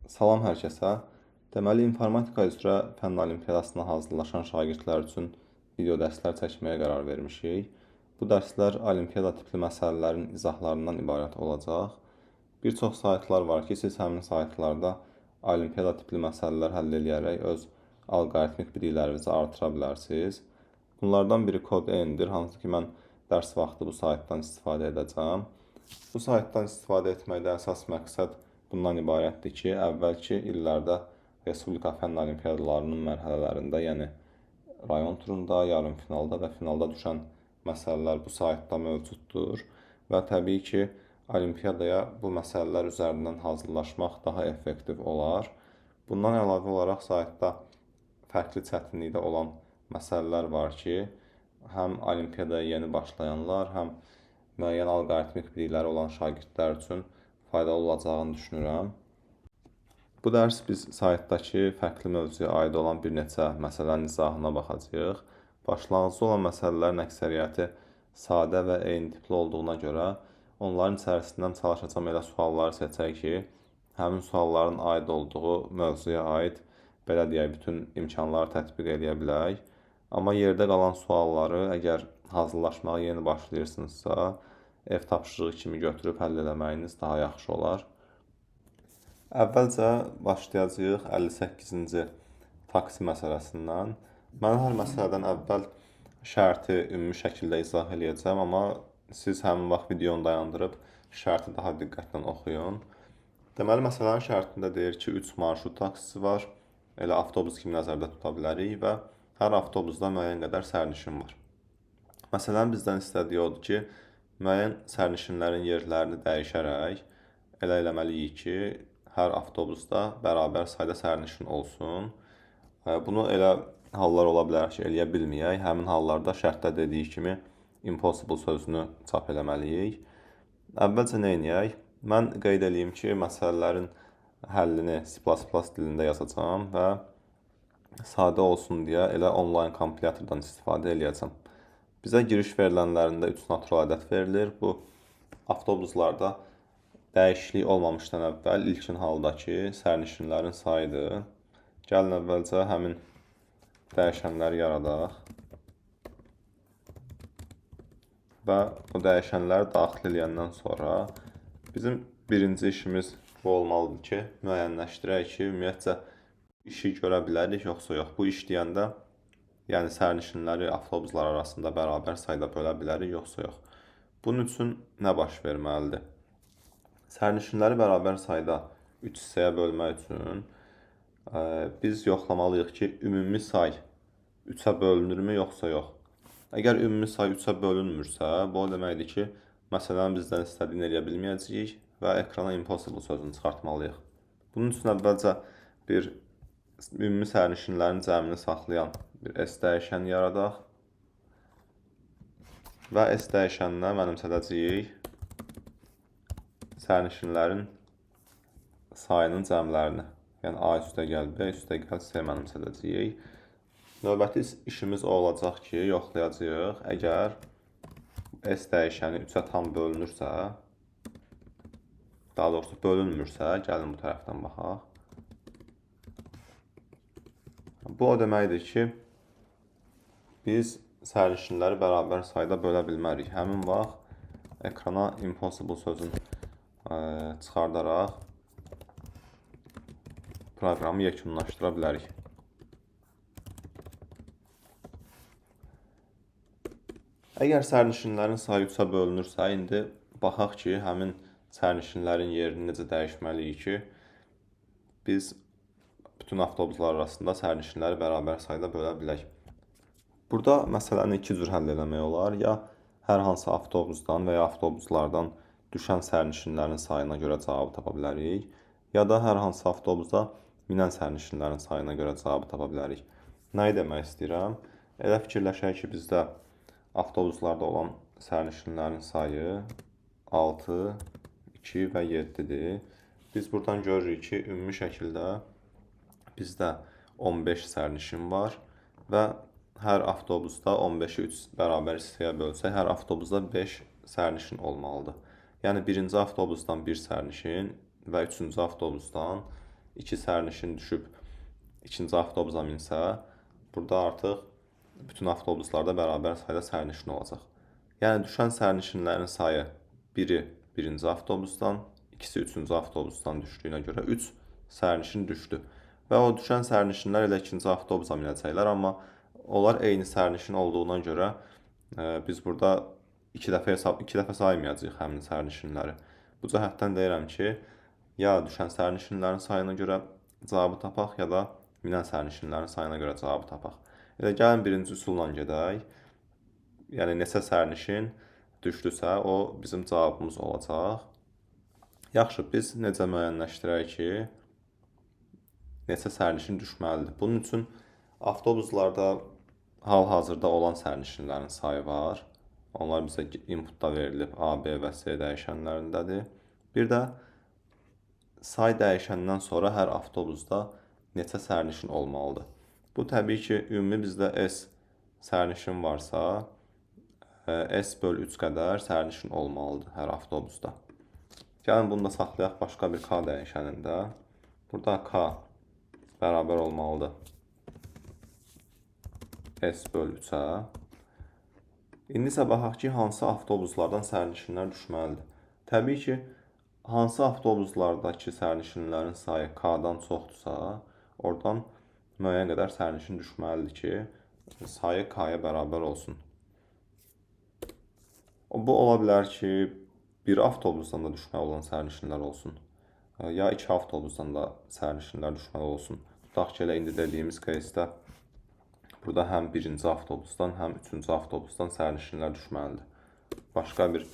Salam hər kəsə. Deməli, informatika üzrə fənn olimpiadasına hazırlaşan şagirdlər üçün video dərslər çəkməyə qərar vermişik. Bu dərslər olimpiada tipli məsələlərin izahlarından ibarət olacaq. Bir çox saytlar var ki, siz həmin saytlarda olimpiada tipli məsələlər həll edərək öz alqoritmik biliklərinizi artıra bilərsiniz. Bunlardan biri Codeign'dir, hansı ki, mən dərs vaxtı bu saytdan istifadə edəcəm. Bu saytdan istifadə etməkdə əsas məqsəd bundan ibarətdir ki, əvvəlki illərdə Respublika fənn olimpiadalarının mərhələlərində, yəni rayon turunda, yarımfinalda və finalda düşən məsələlər bu saytda mövcuddur və təbii ki, olimpiadaya bu məsələlər üzərindən hazırlaşmaq daha effektiv olar. Bundan əlavə olaraq saytda fərqli çətinlikdə olan məsələlər var ki, həm olimpiadaya yeni başlayanlar, həm müəyyən alqoritmik bilikləri olan şagirdlər üçün faydalı olacağını düşünürəm. Bu dərs biz saytdakı fərqli mövzuya aid olan bir neçə məsələnin izahına baxacağıq. Başlanğıcı olan məsələlərin əksəriyyəti sadə və eyni tipli olduğuna görə onların içərisindən çalışacağım elə sualları seçək ki, həmin sualların aid olduğu mövzuya aid, belə deyək, bütün imkanları tətbiq edə bilək. Amma yerdə qalan sualları əgər hazırlaşmağa yeni başlayırsınızsa, ev tapşırığı kimi götürüb həll eləməyiniz daha yaxşı olar. Əvvəlcə başlayacağıq 58-ci taksi məsələsindən. Mən hər məsələdən əvvəl şərti ümumi şəkildə izah edəcəm, amma siz həmin vaxt videonu dayandırıb şərti daha diqqətlə oxuyun. Deməli, məsələnin şərtində deyir ki, 3 marşrut taksisi var, elə avtobus kimi nəzərdə tuta bilərik və hər avtobusda müəyyən qədər sərnişin var. Məsələn, bizdən istədiyi odur ki, müəyyən sərnişinlərin yerlərini dəyişərək elə eləməliyik ki, hər avtobusda bərabər sayda sərnişin olsun. Bunu elə hallar ola bilər ki, eləyə bilməyək. Həmin hallarda şərtdə dediyi kimi impossible sözünü çap eləməliyik. Əvvəlcə nə edək? Mən qeyd edeyim ki, məsələlərin həllini C++ dilində yazacağam və sadə olsun deyə elə onlayn kompilyatordan istifadə edəcəm. Bizə giriş verilənlərində 3 natural ədəd verilir. Bu avtobuslarda dəyişiklik olmamışdan əvvəl ilkin haldakı sərnişinlərin sayıdır. Gəlin əvvəlcə həmin dəyişənləri yaradaq və bu dəyişənləri daxil edəndən sonra bizim birinci işimiz bu olmalıdır ki, müəyyənləşdirək ki, ümumiyyətcə işi görə bilərik, yoxsa yox. Bu iş deyəndə, yəni sərnişinləri avtobuslar arasında bərabər sayda bölə bilərik, yoxsa yox. Bunun üçün nə baş verməlidir? Sərnişinləri bərabər sayda 3 hissəyə bölmək üçün biz yoxlamalıyıq ki, ümumi say 3-ə bölünürmü, yoxsa yox. Əgər ümumi say 3-ə bölünmürsə, bu o deməkdir ki, məsələn, bizdən istədiyini eləyə bilməyəcəyik və ekrana impossible sözünü çıxartmalıyıq. Bunun üçün əvvəlcə bir ümumi sərnişinlərin cəmini saxlayan bir S dəyişəni yaradaq və S dəyişəninə mənimsədəcəyik sərnişinlərin sayının cəmlərini. Yəni A üstəgəl B üstəgəl C mənimsədəcəyik. Növbəti işimiz o olacaq ki, yoxlayacağıq. Əgər S dəyişəni 3-ə tam bölünürsə, daha doğrusu bölünmürsə, gəlin bu tərəfdən baxaq. Bu o deməkdir ki, biz sərnişinləri bərabər sayda bölə bilmərik. Həmin vaxt ekrana impossible sözünü çıxardaraq proqramı yekunlaşdıra bilərik. Əgər sərnişinlərin sayı 3-ə bölünürsə, indi baxaq ki, həmin sərnişinlərin yerini necə dəyişməliyik ki, biz bütün avtobuslar arasında sərnişinləri bərabər sayda bölə bilək. Burada məsələni iki cür həll eləmək olar. Ya hər hansı avtobusdan və ya avtobuslardan düşən sərnişinlərin sayına görə cavabı tapa bilərik, ya da hər hansı avtobusa minən sərnişinlərin sayına görə cavabı tapa bilərik. Nə demək istəyirəm? Elə fikirləşək ki, bizdə avtobuslarda olan sərnişinlərin sayı 6, 2 və 7-dir. Biz buradan görürük ki, ümumi şəkildə bizdə 15 sərnişin var və hər avtobusda 15-i 3 bərabər hissəyə bölsək, hər avtobusda 5 sərnişin olmalıdır. Yəni, birinci avtobusdan 1 sərnişin və üçüncü avtobusdan 2 sərnişin düşüb ikinci avtobusa minsə, burada artıq bütün avtobuslarda bərabər sayda sərnişin olacaq. Yəni düşən sərnişinlərin sayı biri birinci avtobusdan, ikisi üçüncü avtobusdan düşdüyünə görə 3 sərnişin düşdü. Və o düşən sərnişinlər elə ikinci avtobusa minəcəklər, amma onlar eyni sərnişin olduğuna görə biz burada iki dəfə saymayacağıq həmin sərnişinləri. Bu cəhətdən deyirəm ki, ya düşən sərnişinlərin sayına görə cavabı tapaq, ya da minən sərnişinlərin sayına görə cavabı tapaq. Elə gəlin birinci üsulla gedək. Yəni neçə sərnişin düşdüsə, o bizim cavabımız olacaq. Yaxşı, biz necə müəyyənləşdirək ki, neçə sərnişin düşməlidir? Bunun üçün avtobuslarda hal-hazırda olan sərnişinlərin sayı var. Onlar bizə inputda verilib A, B və C dəyişənlərindədir. Bir də say dəyişəndən sonra hər avtobusda neçə sərnişin olmalıdır? Bu təbii ki, ümumi bizdə S sərnişin varsa, S böl 3 qədər sərnişin olmalıdır hər avtobusda. Gəlin bunu da saxlayaq başqa bir K dəyişənində. Burada K bərabər olmalıdır S böl 3-ə. İndi isə baxaq ki, hansı avtobuslardan sərnişinlər düşməlidir. Təbii ki, hansı avtobuslardakı sərnişinlərin sayı K-dan çoxdursa, oradan müəyyən qədər sərnişin düşməlidir ki, sayı K-ya bərabər olsun. Bu ola bilər ki, bir avtobusdan da düşməli olan sərnişinlər olsun, ya iki avtobusdan da sərnişinlər düşməli olsun. Tutaq ki, elə indi dediyimiz кейsdə burada həm birinci avtobusdan, həm üçüncü avtobusdan sərnişinlər düşməlidir. Başqa bir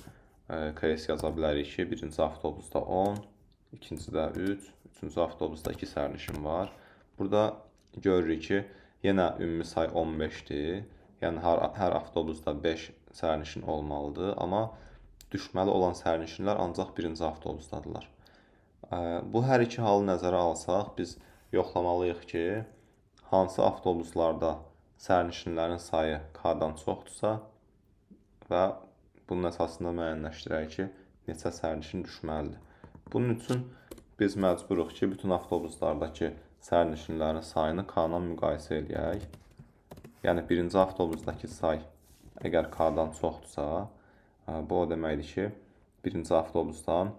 keys yaza bilərik ki, birinci avtobusda 10, ikincidə 3, üçüncü avtobusda 2 sərnişin var. Burada görürük ki, yenə ümumi say 15-dir. Yəni hər avtobusda 5 sərnişin olmalıdır, amma düşməli olan sərnişinlər ancaq birinci avtobusdadırlar. Bu hər iki halı nəzərə alsaq, biz yoxlamalıyıq ki, hansı avtobuslarda sərnişinlərin sayı K-dan çoxdursa və bunun əsasında müəyyənləşdirək ki, neçə sərnişin düşməlidir. Bunun üçün biz məcburuq ki, bütün avtobuslardakı sərnişinlərin sayını K-la müqayisə edək. Yəni birinci avtobusdakı say əgər K-dan çoxdursa, bu o deməkdir ki, birinci avtobusdan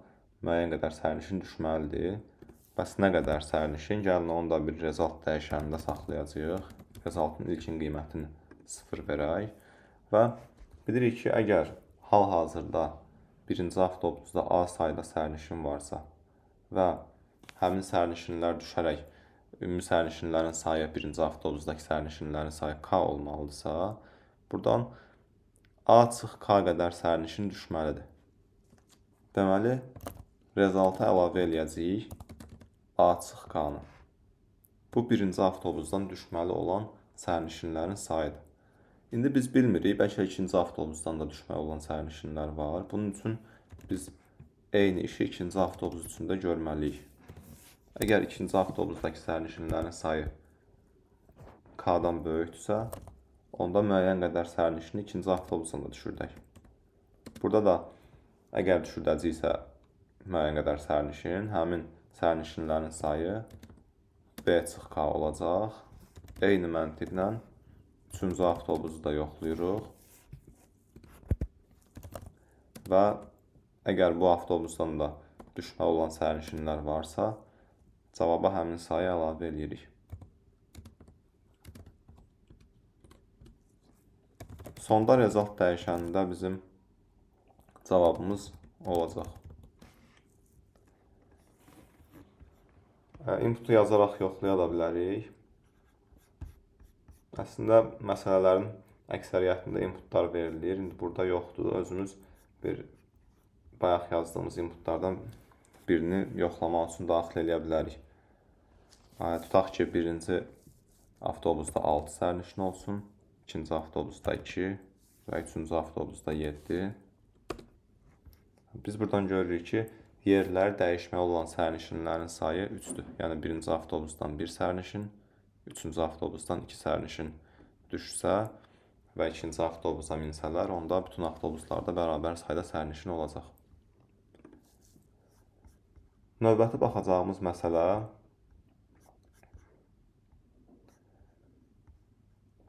müəyyən qədər sərnişin düşməlidir. Bəs nə qədər sərnişin? Gəlin onu da bir result dəyişənində saxlayacağıq. Resultun ilkin qiymətini 0 verək. Və bilirik ki, əgər hal-hazırda birinci avtobusda A sayda sərnişin varsa və həmin sərnişinlər düşərək ümumi sərnişinlərin sayı birinci avtobusdakı sərnişinlərin sayı K olmalıdırsa, buradan A çıx K qədər sərnişin düşməlidir. Deməli, rezulta əlavə eləyəcəyik A çıx K-nı. Bu birinci avtobusdan düşməli olan sərnişinlərin sayıdır. İndi biz bilmirik, bəlkə ikinci avtobusdan da düşməli olan sərnişinlər var. Bunun üçün biz eyni işi ikinci avtobus üçün də görməliyik. Əgər ikinci avtobusdakı sərnişinlərin sayı K-dan böyükdürsə, onda müəyyən qədər sərnişini ikinci avtobusdan da düşürdək. Burada da əgər düşürdəcəksə müəyyən qədər sərnişin, həmin sərnişinlərin sayı B çıx K olacaq. Eyni məntiqlə üçüncü avtobusu da yoxlayırıq. Və əgər bu avtobusdan da düşməli olan sərnişinlər varsa, cavaba həmin sayı əlavə edirik. Sonda result dəyişənində bizim cavabımız olacaq. Inputu yazaraq yoxlaya da bilərik. Əslində, məsələlərin əksəriyyətində inputlar verilir. İndi burada yoxdur. Özümüz bayaq yazdığımız inputlardan birini yoxlamaq üçün daxil edə bilərik. Tutaq ki, birinci avtobusda 6 sərnişin olsun, ikinci avtobusda 2 və üçüncü avtobusda 7. Biz buradan görürük ki, yerləri dəyişməli olan sərnişinlərin sayı 3-dür. Yəni birinci avtobusdan 1 sərnişin, üçüncü avtobusdan 2 sərnişin düşsə və ikinci avtobusa minsələr, onda bütün avtobuslarda bərabər sayda sərnişin olacaq. Növbəti baxacağımız məsələ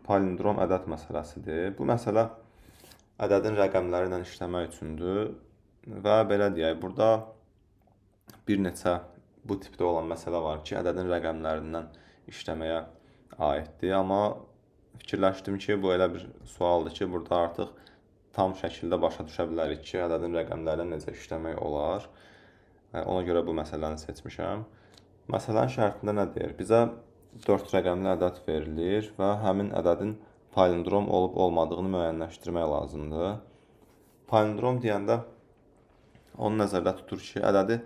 palindrom ədəd məsələsidir. Bu məsələ ədədin rəqəmləri ilə işləmək üçündür və belə deyək, burada bir neçə bu tipdə olan məsələ var ki, ədədin rəqəmlərindən işləməyə aiddir. Amma fikirləşdim ki, bu elə bir sualdır ki, burada artıq tam şəkildə başa düşə bilərik ki, ədədin rəqəmləri necə işləmək olar. Ona görə bu məsələni seçmişəm. Məsələnin şərtində nə deyir? Bizə 4 rəqəmli ədəd verilir və həmin ədədin palindrom olub-olmadığını müəyyənləşdirmək lazımdır. Palindrom deyəndə onu nəzərdə tutur ki, ədədi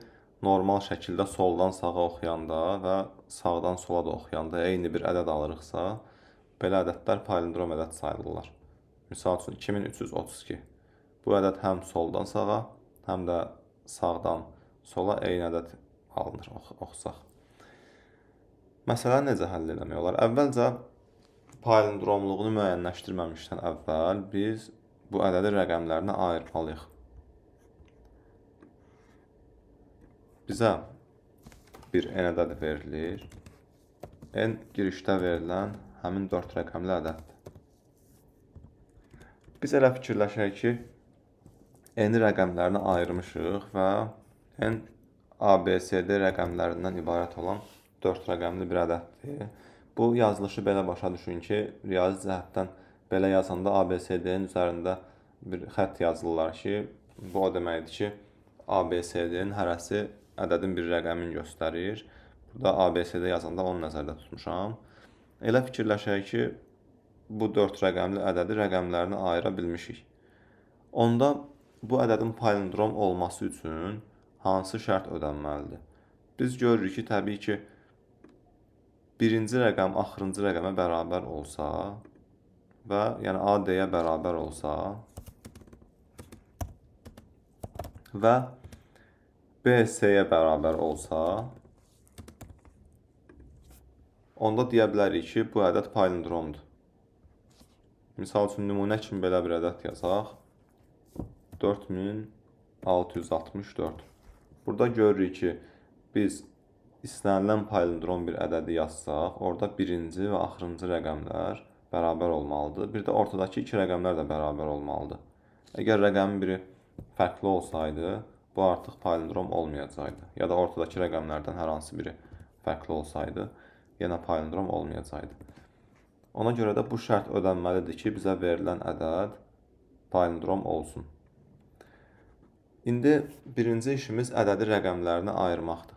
normal şəkildə soldan sağa oxuyanda və sağdan sola da oxuyanda eyni bir ədəd alırıqsa, belə ədədlər palindrom ədəd sayılırlar. Misal üçün 2332. Bu ədəd həm soldan sağa, həm də sağdan sola eyni ədəd alınır, oxusaq. Məsələni necə həll eləmək olar? Əvvəlcə palindromluğunu müəyyənləşdirməmişdən əvvəl biz bu ədədi rəqəmlərinə ayırmalıyıq. Bizə bir n ədədi verilir. N girişdə verilən həmin 4 rəqəmli ədəddir. Biz elə fikirləşək ki, n rəqəmlərini ayırmışıq və n ABCD rəqəmlərindən ibarət olan 4 rəqəmli bir ədəddir. Bu yazılışı belə başa düşün ki, riyazi cəhətdən belə yazanda ABCD-nin üzərində bir xətt yazılırlar ki, bu o deməkdir ki, ABCD-nin hərəsi ədədin bir rəqəmini göstərir. Burada ABCD yazanda onu nəzərdə tutmuşam. Elə fikirləşək ki, bu 4 rəqəmli ədədi rəqəmlərini ayıra bilmişik. Onda bu ədədin palindrom olması üçün hansı şərt ödənməlidir? Biz görürük ki, təbii ki, birinci rəqəm axırıncı rəqəmə bərabər olsa və yəni AD-yə bərabər olsa və BC-yə bərabər olsa, onda deyə bilərik ki, bu ədəd palindromdur. Misal üçün, nümunə kimi belə bir ədəd yazaq. 4664. Burada görürük ki, biz istənilən palindrom bir ədədi yazsaq, orada birinci və axırıncı rəqəmlər bərabər olmalıdır. Bir də ortadakı iki rəqəmlər də bərabər olmalıdır. Əgər rəqəmin biri fərqli olsaydı, bu artıq palindrom olmayacaqdı. Ya da ortadakı rəqəmlərdən hər hansı biri fərqli olsaydı, yenə palindrom olmayacaqdı. Ona görə də bu şərt ödənməlidir ki, bizə verilən ədəd palindrom olsun. İndi birinci işimiz ədədi rəqəmlərini ayırmaqdır.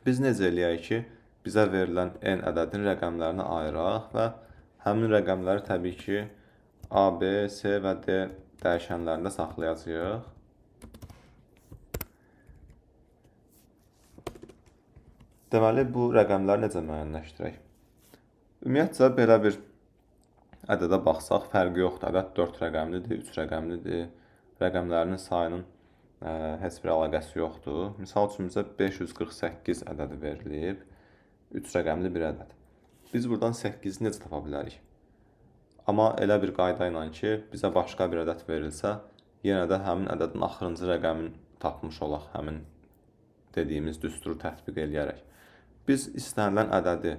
Biz necə eləyək ki, bizə verilən n ədədin rəqəmlərini ayıraq və həmin rəqəmləri təbii ki, A, B, C və D dəyişənlərində saxlayacağıq. Deməli, bu rəqəmləri necə müəyyənləşdirək? Ümumiyyətcə, belə bir ədədə baxsaq, fərqi yoxdur. Ədəd 4 rəqəmlidir, 3 rəqəmlidir. Rəqəmlərinin sayının heç bir əlaqəsi yoxdur. Misal üçün, bizə 548 ədədi verilib, 3 rəqəmli bir ədəd. Biz buradan 8-i necə tapa bilərik? Amma elə bir qayda ilə ki, bizə başqa bir ədəd verilsə, yenə də həmin ədədin axırıncı rəqəmini tapmış olaq, həmin dediyimiz düsturu tətbiq eləyərək. Biz istənilən ədədi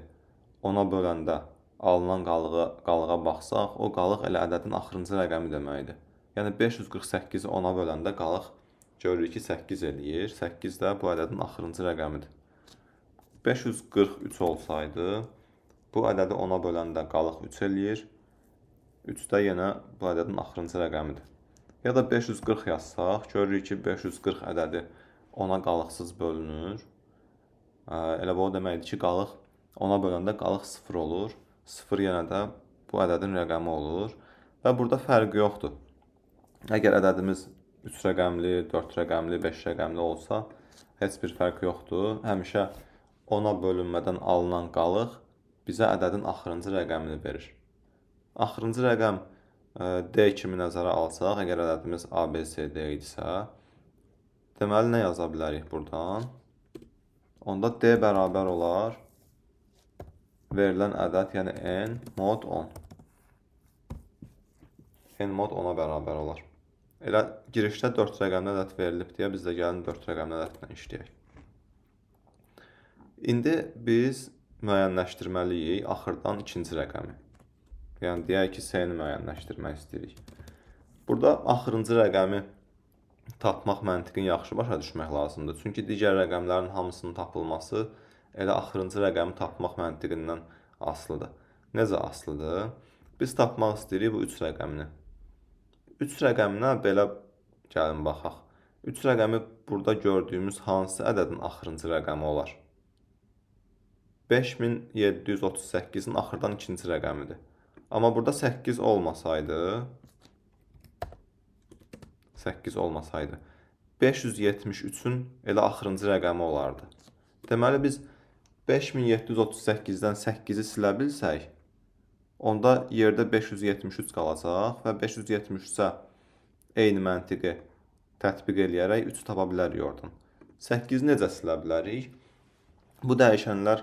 ona böləndə alınan qalığa baxsaq, o qalıq elə ədədin axırıncı rəqəmi deməkdir. Yəni 548-i ona böləndə qalıq görürük ki, 8 eləyir. 8 də bu ədədin axırıncı rəqəmidir. 543 olsaydı, bu ədədi ona böləndə qalıq 3 eləyir. 3 də yenə bu ədədin axırıncı rəqəmidir. Ya da 540 yazsaq, görürük ki, 540 ədədi ona qalıqsız bölünür. Elə bu o deməkdir ki, qalıq ona böləndə qalıq 0 olur. 0 yenə də bu ədədin rəqəmi olur. Və burada fərqi yoxdur. Əgər ədədimiz 3 rəqəmli, 4 rəqəmli, 5 rəqəmli olsa, heç bir fərq yoxdur. Həmişə ona bölünmədən alınan qalıq bizə ədədin axırıncı rəqəmini verir. Axırıncı rəqəm D kimi nəzərə alsaq, əgər ədədimiz ABCD idisə, deməli, nə yaza bilərik buradan? Onda D bərabər olar verilən ədəd, yəni n mod 10. N mod 10-a bərabər olar. Elə girişdə 4 rəqəmli ədəd verilib deyə biz də gəlin 4 rəqəmli ədədlə işləyək. İndi biz müəyyənləşdirməliyik axırdan ikinci rəqəmi. Yəni deyək ki, S-ni müəyyənləşdirmək istəyirik. Burada axırıncı rəqəmi tapmaq məntiqini yaxşı başa düşmək lazımdır. Çünki digər rəqəmlərin hamısının tapılması elə axırıncı rəqəmi tapmaq məntiqindən asılıdır. Necə asılıdır? Biz tapmaq istəyirik bu 3 rəqəmini. 3 rəqəminə belə gəlin baxaq. 3 rəqəmi burada gördüyümüz hansı ədədin axırıncı rəqəmi olar? 5738-in axırdan ikinci rəqəmidir. Amma burada 8 olmasaydı, 573-ün elə axırıncı rəqəmi olardı. Deməli, biz 5738-dən 8-i silə bilsək, onda yerdə 573 qalacaq və 573-ə eyni məntiqi tətbiq eləyərək 3 tapa bilərik oradan. 8-i necə silə bilərik? Bu dəyişənlər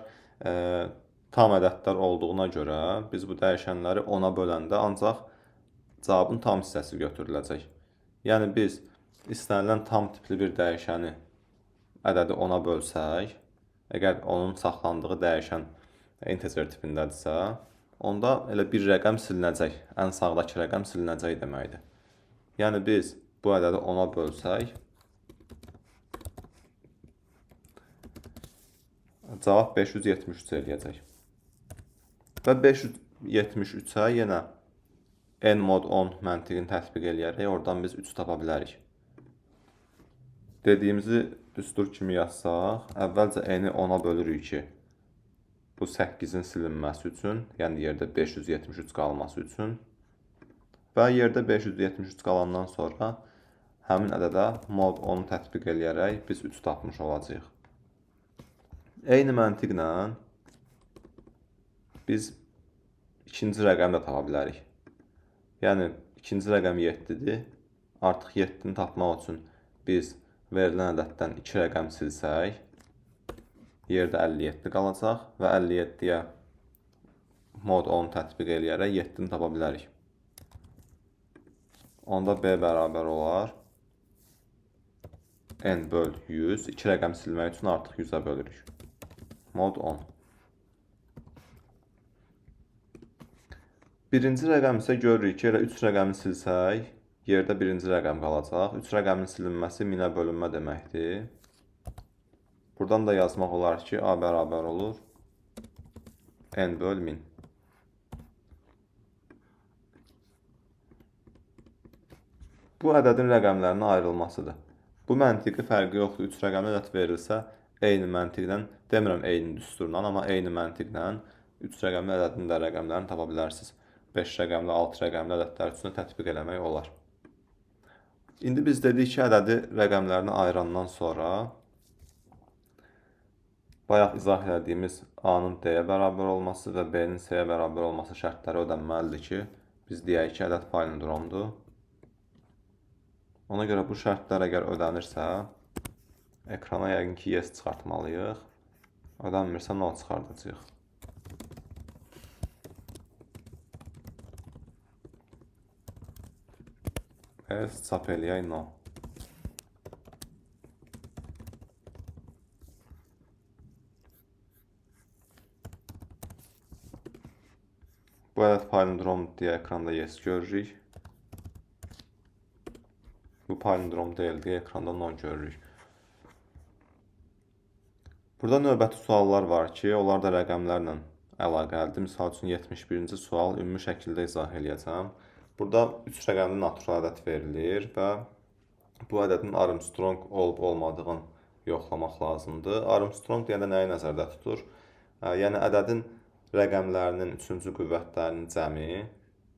tam ədədlər olduğuna görə biz bu dəyişənləri 10-a böləndə ancaq cavabın tam hissəsi götürüləcək. Yəni biz istənilən tam tipli bir dəyişəni ədədi 10-a bölsək, əgər onun saxlandığı dəyişən integer tipindədirsə, onda elə bir rəqəm silinəcək, ən sağdakı rəqəm silinəcək deməkdir. Yəni biz bu ədədi 10-a bölsək, cavab 573 eləyəcək. Və 573-ə yenə n mod 10 məntiqini tətbiq eləyərək oradan biz 3 tapa bilərik. Dediyimizi düstur kimi yazsaq, əvvəlcə n-i 10-a bölürük ki, bu 8-in silinməsi üçün, yəni yerdə 573 qalması üçün və yerdə 573 qalandan sonra həmin ədədə mod 10-u tətbiq eləyərək biz 3 tapmış olacağıq. Eyni məntiqlə biz ikinci rəqəmi də tapa bilərik. Yəni, ikinci rəqəm 7-dir. Artıq 7-ni tapmaq üçün biz verilən ədəddən 2 rəqəm silsək, yerdə 57 qalacaq və 57-yə mod 10 tətbiq eləyərək 7-ni tapa bilərik. Onda B bərabər olar n böl 100. 2 rəqəm silmək üçün artıq 100-ə bölürük. Mod 10. Birinci rəqəm isə görürük ki, elə 3 rəqəmi silsək, yerdə birinci rəqəm qalacaq. 3 rəqəmin silinməsi 1000-ə bölünmə deməkdir. Buradan da yazmaq olar ki, A bərabər olur n böl 1000. Bu ədədin rəqəmlərinin ayrılmasıdır. Bu məntiqi fərqi yoxdur. 3 rəqəmli ədəd verilsə, eyni məntiqlə, demirəm eyni düsturla, amma eyni məntiqlə 3 rəqəmli ədədin də rəqəmlərini tapa bilərsiniz. 5 rəqəmli, 6 rəqəmli ədədlər üçün tətbiq eləmək olar. İndi biz dedik ki, ədədi rəqəmlərini ayırandan sonra bayaq izah etdiyimiz A-nın D-yə bərabər olması və B-nin C-yə bərabər olması şərtləri ödənməlidir ki, biz deyək ki, ədəd palindromdur. Ona görə bu şərtlər əgər ödənirsə, ekrana yəqin ki, yes çıxartmalıyıq. Ödənmirsə, no çıxardacağıq. S çap eləyək no. Bu ədəd palindrom deyə ekranda yes görürük. Bu palindrom deyil deyə ekranda no görürük. Burada növbəti suallar var ki, onlar da rəqəmlərlə əlaqəlidir. Misal üçün 71-ci sual ümumi şəkildə izah eləyəcəm. Burada 3 rəqəmli natural ədəd verilir və bu ədədin Armstrong olub-olmadığını yoxlamaq lazımdır. Armstrong deyəndə nəyi nəzərdə tutur? Yəni, ədədin rəqəmlərinin 3-cü qüvvətlərinin cəmi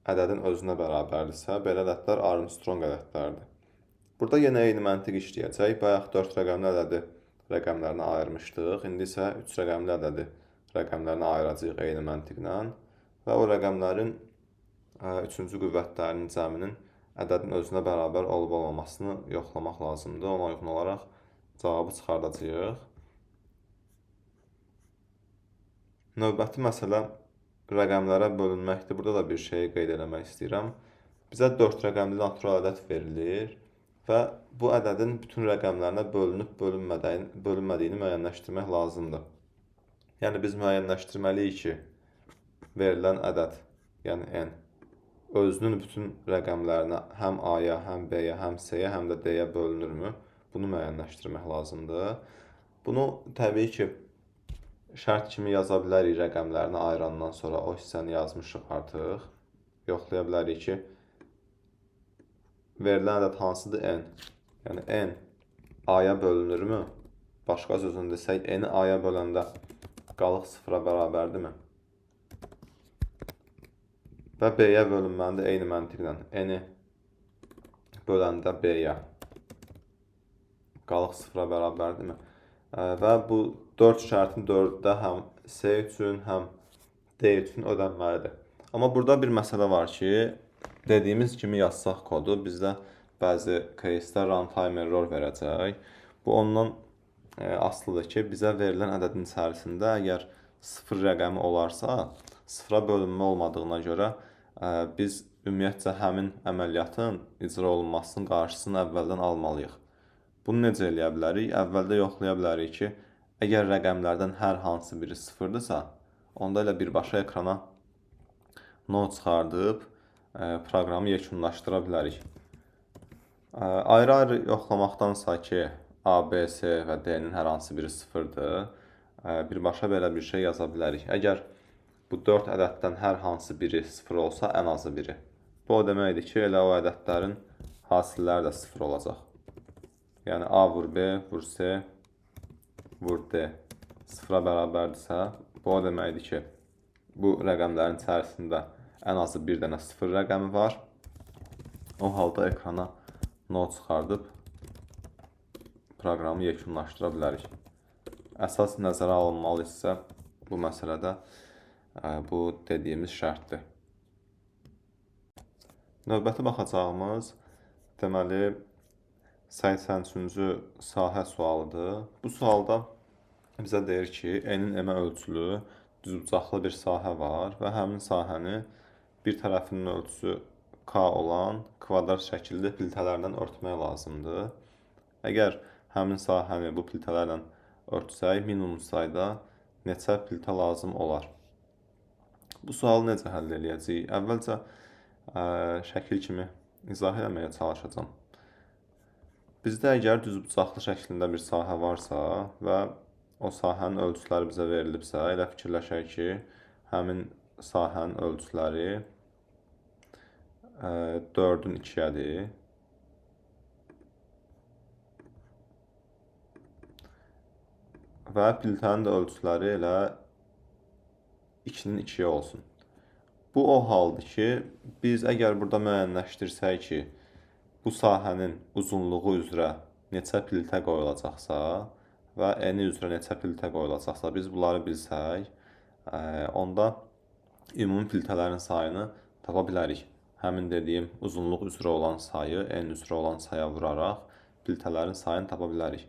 ədədin özünə bərabərdirsə, belə ədədlər Armstrong ədədlərdir. Burada yenə eyni məntiq işləyəcək. Bayaq 4 rəqəmli ədədi rəqəmlərinə ayırmışdıq. İndi isə 3 rəqəmli ədədi rəqəmlərinə ayıracağıq eyni məntiqlə və o rəqəmlərin 3-cü qüvvətlərinin cəminin ədədin özünə bərabər olub-olmamasını yoxlamaq lazımdır. Ona uyğun olaraq cavabı çıxardacağıq. Növbəti məsələ rəqəmlərə bölünməkdir. Burada da bir şey qeyd eləmək istəyirəm. Bizə 4 rəqəmli natural ədəd verilir və bu ədədin bütün rəqəmlərinə bölünüb bölünmədiyini müəyyənləşdirmək lazımdır. Yəni biz müəyyənləşdirməliyik ki, verilən ədəd, yəni n, özünün bütün rəqəmlərinə həm A-ya, həm B-yə, həm C-yə, həm də D-yə bölünürmü? Bunu müəyyənləşdirmək lazımdır. Bunu təbii ki, şərt kimi yaza bilərik rəqəmlərini ayırandan sonra o hissəni yazmışıq artıq. Yoxlaya bilərik ki, verilən ədəd hansıdır? N. Yəni n A-ya bölünürmü? Başqa sözlə desək, n-i A-ya böləndə qalıq 0-a bərabərdirmi? Və B-yə bölünməlidir eyni məntiqlə. N-i böləndə B-yə qalıq 0-a bərabərdirmi? Və bu 4 şərtin 4-ü də həm C üçün, həm D üçün ödənməlidir. Amma burada bir məsələ var ki, dediyimiz kimi yazsaq kodu bizdə bəzi case'də runtime error verəcək. Bu ondan asılıdır ki, bizə verilən ədədin içərisində əgər 0 rəqəmi olarsa, 0-a bölünmə olmadığına görə biz ümumiyyətcə həmin əməliyyatın icra olunmasının qarşısını əvvəldən almalıyıq. Bunu necə eləyə bilərik? Əvvəldə yoxlaya bilərik ki, əgər rəqəmlərdən hər hansı biri 0-dırsa, onda elə birbaşa ekrana no çıxardıb proqramı yekunlaşdıra bilərik. Ayrı-ayrı yoxlamaqdansa ki, A, B, C və D-nin hər hansı biri 0-dır, birbaşa belə bir şey yaza bilərik. Əgər bu 4 ədəddən hər hansı biri 0 olsa, ən azı biri. Bu o deməkdir ki, elə o ədədlərin hasilləri də 0 olacaq. Yəni A vur B, vur C, vur D 0-a bərabərdirsə, bu o deməkdir ki, bu rəqəmlərin içərisində ən azı bir dənə 0 rəqəmi var. O halda ekrana no çıxardıb proqramı yekunlaşdıra bilərik. Əsas nəzərə alınmalı isə bu məsələdə bu dediyimiz şərtdir. Növbəti baxacağımız deməli 83-cü sahə sualıdır. Bu sualda bizə deyir ki, n-in m-ə ölçülü düzbucaqlı bir sahə var və həmin sahəni bir tərəfinin ölçüsü k olan kvadrat şəkilli piltələrlə örtmək lazımdır. Əgər həmin sahəni bu piltələrlə örtsək, minimum sayda neçə piltə lazım olar? Bu sualı necə həll edəcəyik? Əvvəlcə şəkil kimi izah etməyə çalışacağım. Bizdə əgər düzbucaqlı şəklində bir sahə varsa və o sahənin ölçüləri bizə verilibsə, elə fikirləşək ki, həmin sahənin ölçüləri 4-ün 2-yədir. Və piltənin də ölçüləri elə 2-nin 2-yə olsun. Bu o haldır ki, biz əgər burada müəyyənləşdirsək ki, bu sahənin uzunluğu üzrə neçə piltə qoyulacaqsa və eni üzrə neçə piltə qoyulacaqsa, biz bunları bilsək, onda ümumi piltələrin sayını tapa bilərik. Həmin dediyim uzunluq üzrə olan sayı en üzrə olan saya vuraraq piltələrin sayını tapa bilərik.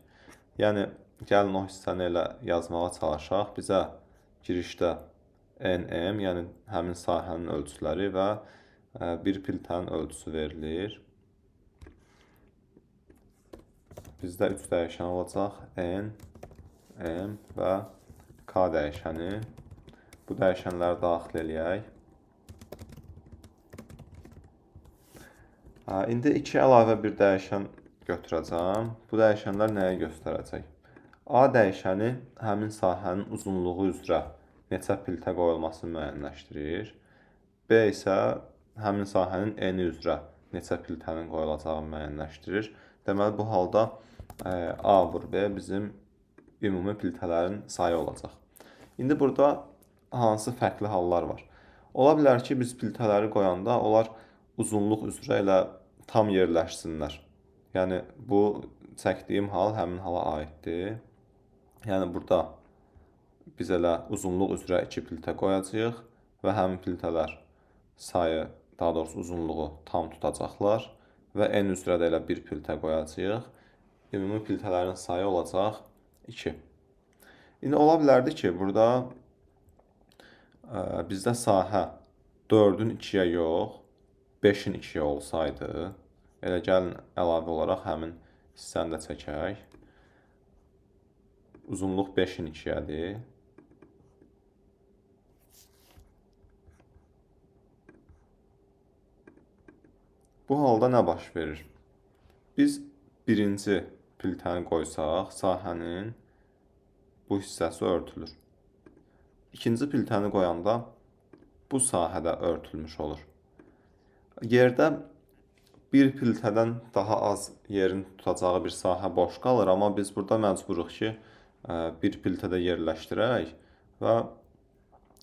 Yəni, gəlin o hissəni elə yazmağa çalışaq. Bizə girişdə nm, yəni həmin sahənin ölçüləri və bir piltənin ölçüsü verilir. Bizdə 3 dəyişən olacaq. N, m və k dəyişəni. Bu dəyişənləri daxil eləyək. İndi 2 əlavə bir dəyişən götürəcəm. Bu dəyişənlər nəyə göstərəcək? A dəyişəni həmin sahənin uzunluğu üzrə neçə piltə qoyulmasını müəyyənləşdirir. B isə həmin sahənin eni üzrə neçə piltənin qoyulacağını müəyyənləşdirir. Deməli, bu halda A vur B bizim ümumi piltələrin sayı olacaq. İndi burada hansı fərqli hallar var? Ola bilər ki, biz piltələri qoyanda onlar uzunluq üzrə elə tam yerləşsinlər. Yəni, bu çəkdiyim hal həmin hala aiddir. Yəni, burada biz elə uzunluq üzrə 2 piltə qoyacağıq və həmin piltələr sayı, daha doğrusu uzunluğu tam tutacaqlar və en üzrə də elə 1 piltə qoyacağıq. Ümumi piltələrin sayı olacaq 2. İndi ola bilərdi ki, burada bizdə sahə 4-ün 2-yə yox, 5-in 2-yə olsaydı, elə gəlin əlavə olaraq həmin hissəni də çəkək. Uzunluq 5-in 2-yədir. Bu halda nə baş verir? Biz birinci filtəni qoysaq, sahənin bu hissəsi örtülür. İkinci filtəni qoyanda bu sahədə örtülmüş olur. Yerdə bir filtədən daha az yerin tutacağı bir sahə boş qalır, amma biz burada məcburuq ki, bir filtədə yerləşdirək və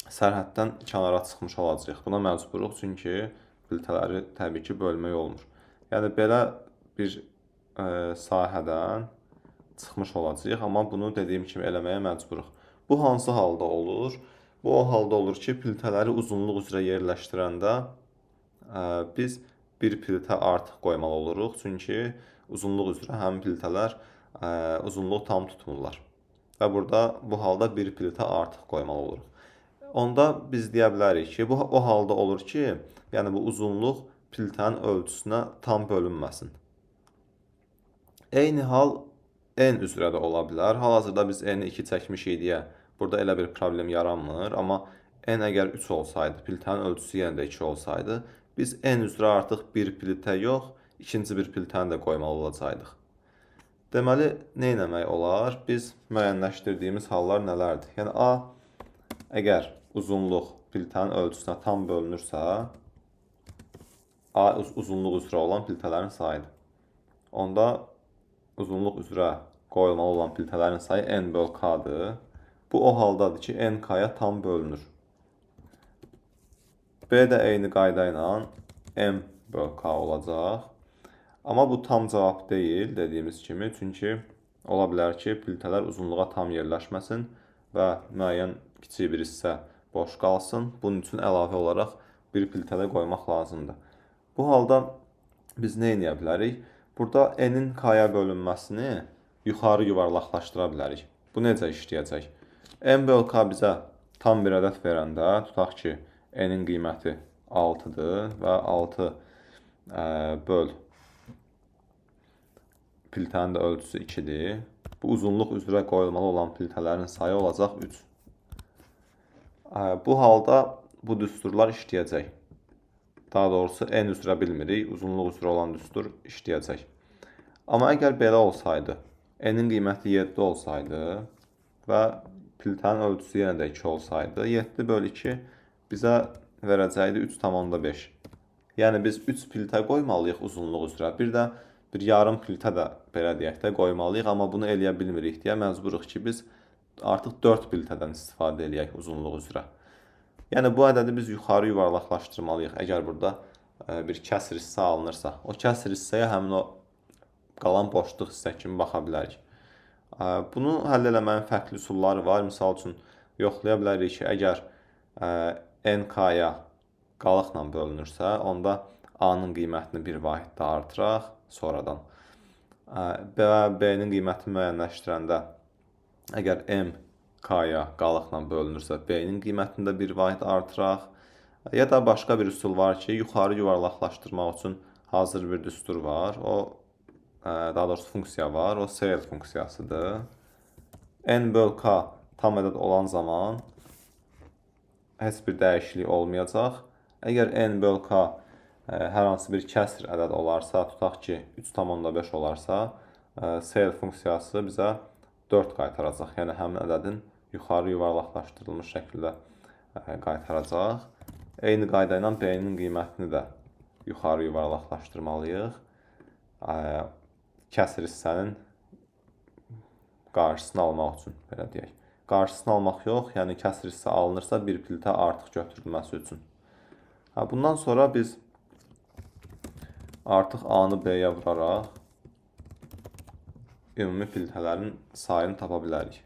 sərhəddən kənara çıxmış olacaq. Buna məcburuq, çünki filtələri təbii ki, bölmək olmur. Yəni, belə bir sahədən çıxmış olacaq, amma bunu dediyim kimi eləməyə məcburuq. Bu hansı halda olur? Bu o halda olur ki, filtələri uzunluq üzrə yerləşdirəndə biz bir filtə artıq qoymalı oluruq, çünki uzunluq üzrə həmin filtələr uzunluğu tam tutmurlar. Və burada bu halda bir filtə artıq qoymalı oluruq. Onda biz deyə bilərik ki, bu o halda olur ki, yəni bu uzunluq filtənin ölçüsünə tam bölünməsin. Eyni hal n üzrə də ola bilər. Hal-hazırda biz n-i 2 çəkmişik deyə burada elə bir problem yaranmır. Amma n əgər 3 olsaydı, filtənin ölçüsü yenə də 2 olsaydı, biz n üzrə artıq bir filtə yox, ikinci bir filtəni də qoymalı olacaqdıq. Deməli, nə etmək olar? Biz müəyyənləşdirdiyimiz hallar nələrdir? Yəni, A, əgər uzunluq filtənin ölçüsünə tam bölünürsə, A uzunluq üzrə olan filtələrin sayıdır. Onda uzunluq üzrə qoyulmalı olan filtələrin sayı n böl k-dır. Bu o haldadır ki, n k-ya tam bölünür. B də eyni qayda ilə m böl k olacaq. Amma bu tam cavab deyil, dediyimiz kimi. Çünki ola bilər ki, filtələr uzunluğa tam yerləşməsin və müəyyən kiçik bir hissə boş qalsın. Bunun üçün əlavə olaraq bir filtədə qoymaq lazımdır. Bu halda biz nə edə bilərik? Burada n-in k-ya bölünməsini yuxarı yuvarlaqlaşdıra bilərik. Bu necə işləyəcək? M böl k bizə tam bir ədəd verəndə, tutaq ki, n-in qiyməti 6-dır və 6 böl filtənin də ölçüsü 2-dir. Bu uzunluq üzrə qoyulmalı olan filtələrin sayı olacaq 3. Bu halda bu düsturlar işləyəcək. Daha doğrusu n üzrə bilmirik, uzunluq üzrə olan düstur işləyəcək. Amma əgər belə olsaydı, n-in qiyməti 7 olsaydı və filtənin ölçüsü yenə də 2 olsaydı, 7 böl 2 bizə verəcəkdi 3,5. Yəni biz 3 filtə qoymalıyıq uzunluq üzrə. Bir də bir yarım filtə də belə deyək də qoymalıyıq, amma bunu eləyə bilmirik deyə məcburuq ki, biz artıq 4 filtədən istifadə eləyək uzunluq üzrə. Yəni bu ədədi biz yuxarı yuvarlaqlaşdırmalıyıq. Əgər burada bir kəsr hissə alınırsa, o kəsr hissəyə həmin o qalan boşluq hissə kimi baxa bilərik. Bunu həll eləməyin fərqli üsulları var. Misal üçün, yoxlaya bilərik ki, əgər n-k-ya qalıqla bölünürsə, onda a-nın qiymətini bir vahiddə artıraq sonradan. Və b-nin qiymətini müəyyənləşdirəndə, əgər m k-ya qalıqla bölünürsə, b-nin qiymətini də bir vahid artıraq. Ya da başqa bir üsul var ki, yuxarı yuvarlaqlaşdırmaq üçün hazır bir düstur var. Daha doğrusu funksiya var. O scale funksiyasıdır. N böl k tam ədəd olan zaman heç bir dəyişiklik olmayacaq. Əgər n böl k hər hansı bir kəsr ədəd olarsa, tutaq ki, 3,5 olarsa, scale funksiyası bizə 4 qaytaracaq. Yəni, həmin ədədin yuxarı yuvarlaqlaşdırılmış şəkildə qaytaracaq. Eyni qayda ilə b-nin qiymətini də yuxarı yuvarlaqlaşdırmalıyıq. Kəsr hissənin qarşısını almaq üçün, belə deyək. Qarşısını almaq yox, yəni kəsr hissə alınırsa, bir filtə artıq götürülməsi üçün. Bundan sonra biz artıq A-nı B-yə vuraraq ümumi filtələrin sayını tapa bilərik.